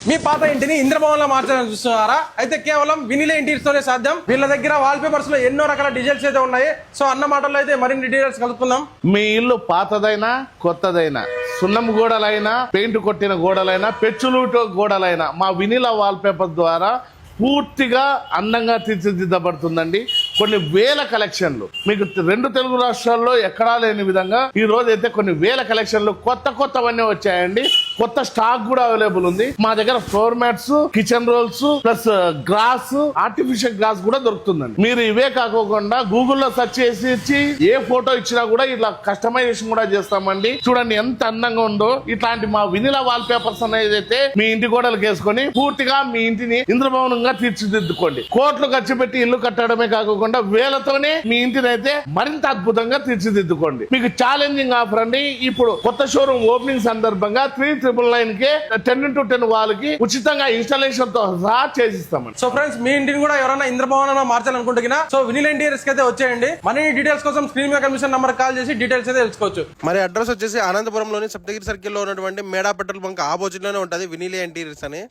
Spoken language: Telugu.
మీ పాత ఇంటిని ఇంద్రభవన్ లో మార్చాలని చూస్తున్నారా? అయితే కేవలం వినిలే ఇంటీరియర్స్ తోనే సాధ్యం. వీళ్ళ దగ్గర వాల్ పేపర్స్ లో ఎన్నో రకాల డిజైన్స్ అయితే ఉన్నాయి. సో అన్న మాటల్లో అయితే మరిన్ని డీటెయిల్స్ కలుపుకుందాం. మీ ఇల్లు పాతదైనా కొత్తదైనా, సున్నం గోడలైనా, పెయింట్ కొట్టిన గోడలైనా, పెచ్చులూటు గోడలైనా మా వినిలా వాల్ పేపర్ ద్వారా పూర్తిగా అందంగా తీర్చిదిద్దబడుతుందండి. కొన్ని వేల కలెక్షన్లు మీకు రెండు తెలుగు రాష్ట్రాల్లో ఎక్కడా లేని విధంగా ఈ రోజు అయితే కొన్ని వేల కలెక్షన్లు కొత్తవన్నీ వచ్చాయండి. కొత్త స్టాక్ కూడా అవైలబుల్ ఉంది. మా దగ్గర floor mats, kitchen rolls plus glass, artificial glass కూడా దొరుకుతుందండి. మీరు ఇవే కాకుండా గూగుల్లో సెర్చ్ చేసి ఇచ్చి ఏ ఫోటో ఇచ్చినా కూడా ఇట్లా కస్టమైజేషన్ కూడా చేస్తామండి. చూడండి ఎంత అందంగా ఉందో. ఇట్లాంటి మా వినిలా వాల్ పేపర్స్ అనేది అయితే మీ ఇంటి గోడలకు వేసుకొని పూర్తిగా మీ ఇంటిని ఇంద్రభవనంగా తీర్చిదిద్దుకోండి. కోట్లు ఖర్చు పెట్టి ఇల్లు కట్టడమే కాకుండా వేలతోనే మీ ఇంటిని అయితే మరింత అద్భుతంగా తీర్చిదిద్దుకోండి. మీకు ఛాలెంజింగ్ ఆఫర్ అండి. ఇప్పుడు కొత్త షోరూమ్ ఓపెనింగ్ సందర్భంగా 3999 కి 10x10 వాళ్ళకి ఉచితంగా ఇన్స్టాలేషన్ తో సహా చేసిస్తామండి. సో ఫ్రెండ్స్, మీ ఇంటిని కూడా ఎవరైనా ఇంద్రభవనంలో మార్చాలనుకుంటున్నా సో వినిలే ఇంటీరియర్స్ కి అయితే వచ్చేయండి. మరిన్ని డీటెయిల్స్ కోసం స్క్రీన్ మీద కనిపిస్తున్న నంబర్ కాల్ చేసి డీటెయిల్స్ అయితే తెలుసుకోవచ్చు. మరి అడ్రస్ వచ్చేసి అనంతపురంలోని సప్తగిరి సర్కిల్ లో ఉన్నటువంటి మేడా పెట్రోల్ బంక్ ఆపోజిట్ లోనే ఉంటుంది వినిలే ఇంటీరియర్స్ అని.